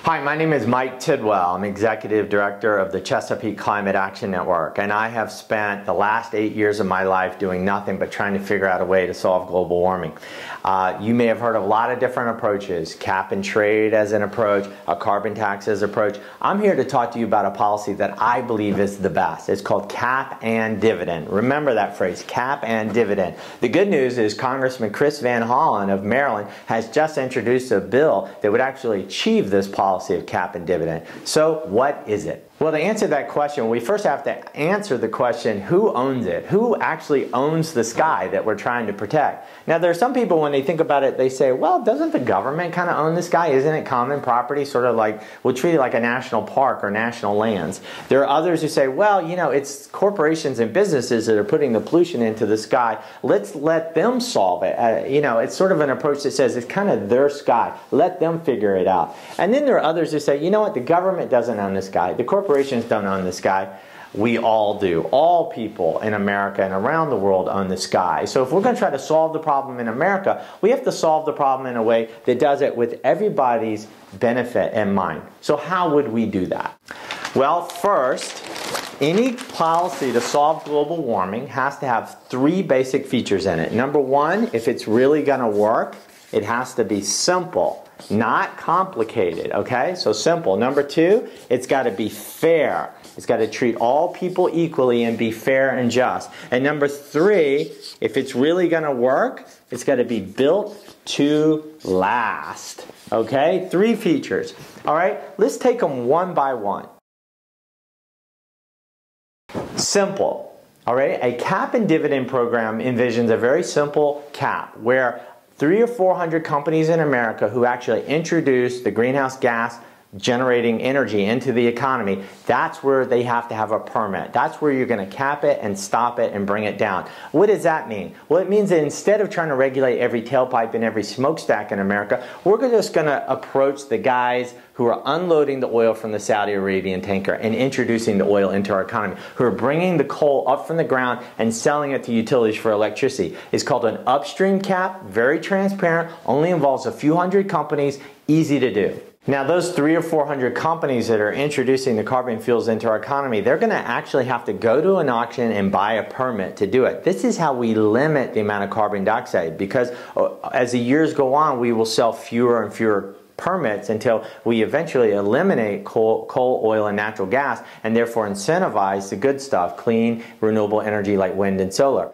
Hi, my name is Mike Tidwell. I'm Executive Director of the Chesapeake Climate Action Network, and I have spent the last 8 years of my life doing nothing but trying to figure out a way to solve global warming. You may have heard of a lot of different approaches, cap and trade as an approach, a carbon tax as an approach. I'm here to talk to you about a policy that I believe is the best. It's called cap and dividend. Remember that phrase, cap and dividend. The good news is Congressman Chris Van Hollen of Maryland has just introduced a bill that would actually achieve this policy of cap and dividend. So what is it? Well, to answer that question, we first have to answer the question, who owns it? Who actually owns the sky that we're trying to protect? Now, there are some people, when they think about it, they say, well, doesn't the government kind of own the sky? Isn't it common property, sort of like, we'll treat it like a national park or national lands? There are others who say, well, you know, it's corporations and businesses that are putting the pollution into the sky. Let's let them solve it. You know, it's sort of an approach that says it's kind of their sky. Let them figure it out. And then there are others who say, you know what, the government doesn't own the sky. The corporations don't own the sky. We all do. All people in America and around the world own the sky. So if we're going to try to solve the problem in America, we have to solve the problem in a way that does it with everybody's benefit in mind. So how would we do that? Well, first, any policy to solve global warming has to have three basic features in it. Number one, if it's really going to work, it has to be simple, not complicated, okay? So simple. Number two, it's got to be fair. It's got to treat all people equally and be fair and just. And number three, if it's really going to work, it's got to be built to last, okay? Three features. All right, let's take them one by one. Simple, all right? A cap and dividend program envisions a very simple cap where 300 or 400 companies in America who actually introduce the greenhouse gas generating energy into the economy, that's where they have to have a permit. That's where you're going to cap it and stop it and bring it down. What does that mean? Well, it means that instead of trying to regulate every tailpipe and every smokestack in America, we're just going to approach the guys who are unloading the oil from the Saudi Arabian tanker and introducing the oil into our economy, who are bringing the coal up from the ground and selling it to utilities for electricity. It's called an upstream cap, very transparent, only involves a few hundred companies, easy to do. Now, those 300 or 400 companies that are introducing the carbon fuels into our economy, they're going to actually have to go to an auction and buy a permit to do it. This is how we limit the amount of carbon dioxide, because as the years go on, we will sell fewer and fewer permits until we eventually eliminate coal, oil, and natural gas, and therefore incentivize the good stuff, clean, renewable energy like wind and solar.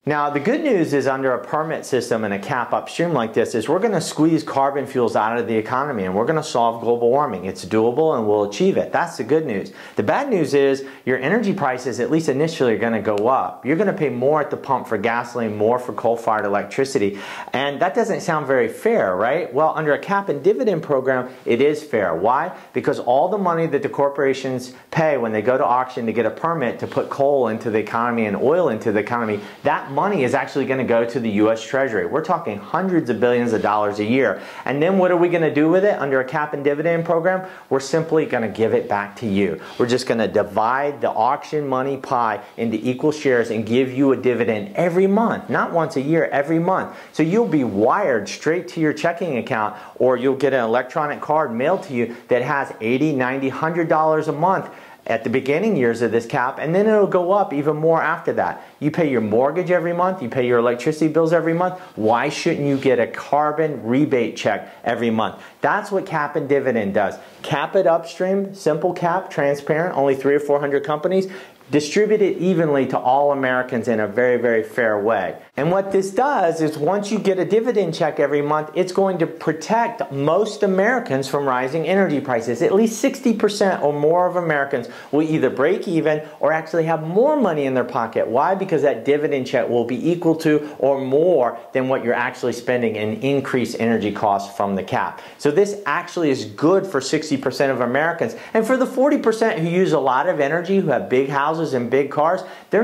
Now, the good news is under a permit system and a cap upstream like this is we're going to squeeze carbon fuels out of the economy and we're going to solve global warming. It's doable and we'll achieve it. That's the good news. The bad news is your energy prices, at least initially, are going to go up. You're going to pay more at the pump for gasoline, more for coal-fired electricity. And that doesn't sound very fair, right? Well, under a cap and dividend program, it is fair. Why? Because all the money that the corporations pay when they go to auction to get a permit to put coal into the economy and oil into the economy, that money is actually going to go to the U.S. Treasury. We're talking hundreds of billions of dollars a year. And then what are we going to do with it under a cap and dividend program? We're simply going to give it back to you. We're just going to divide the auction money pie into equal shares and give you a dividend every month, not once a year, every month. So you'll be wired straight to your checking account, or you'll get an electronic card mailed to you that has $80, $90, $100 a month at the beginning years of this cap, and then it'll go up even more after that. You pay your mortgage every month, you pay your electricity bills every month. Why shouldn't you get a carbon rebate check every month? That's what cap and dividend does. Cap it upstream, simple cap, transparent, only 300 or 400 companies. Distribute it evenly to all Americans in a very, very fair way. And what this does is once you get a dividend check every month, it's going to protect most Americans from rising energy prices. At least 60% or more of Americans will either break even or actually have more money in their pocket. Why? Because that dividend check will be equal to or more than what you're actually spending in increased energy costs from the cap. So this actually is good for 60% of Americans. And for the 40% who use a lot of energy, who have big houses and big cars, their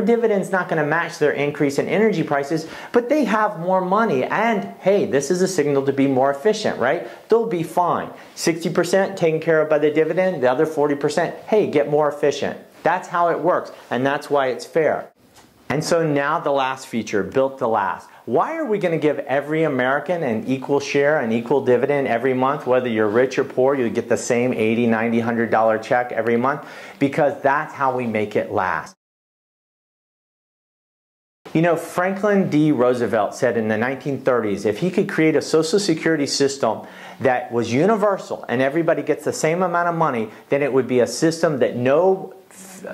dividend's not going to match their increase in energy prices, but they have more money. And hey, this is a signal to be more efficient, right? They'll be fine. 60% taken care of by the dividend, the other 40%, hey, get more efficient. That's how it works, and that's why it's fair. And so now the last feature, built to last. Why are we going to give every American an equal share, an equal dividend every month? Whether you're rich or poor, you get the same $80, $90, $100 check every month, because that's how we make it last. You know, Franklin D. Roosevelt said in the 1930s, if he could create a Social Security system that was universal and everybody gets the same amount of money, then it would be a system that no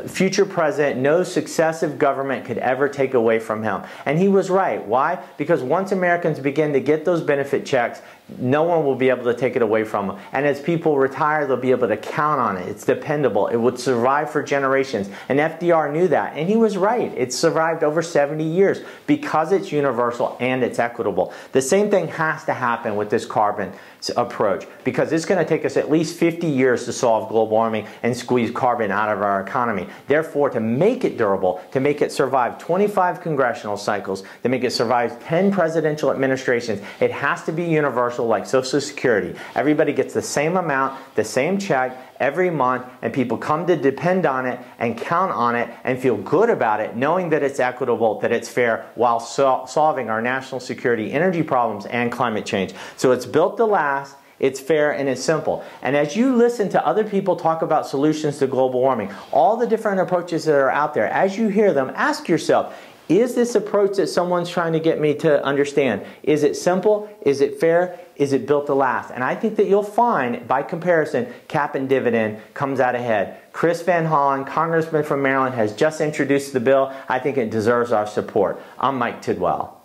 future president, no successive government could ever take away from him. And he was right. Why? Because once Americans begin to get those benefit checks, no one will be able to take it away from them. And as people retire, they'll be able to count on it. It's dependable. It would survive for generations. And FDR knew that. And he was right. It's survived over 70 years because it's universal and it's equitable. The same thing has to happen with this carbon approach, because it's going to take us at least 50 years to solve global warming and squeeze carbon out of our economy. Therefore, to make it durable, to make it survive 25 congressional cycles, to make it survive 10 presidential administrations, it has to be universal like Social Security. Everybody gets the same amount, the same check every month, and people come to depend on it and count on it and feel good about it, knowing that it's equitable, that it's fair, while solving our national security, energy problems, and climate change. So it's built to last, it's fair, and it's simple. And as you listen to other people talk about solutions to global warming, all the different approaches that are out there, as you hear them, ask yourself, is this approach that someone's trying to get me to understand, is it simple? Is it fair? Is it built to last? And I think that you'll find, by comparison, cap and dividend comes out ahead. Chris Van Hollen, Congressman from Maryland, has just introduced the bill. I think it deserves our support. I'm Mike Tidwell.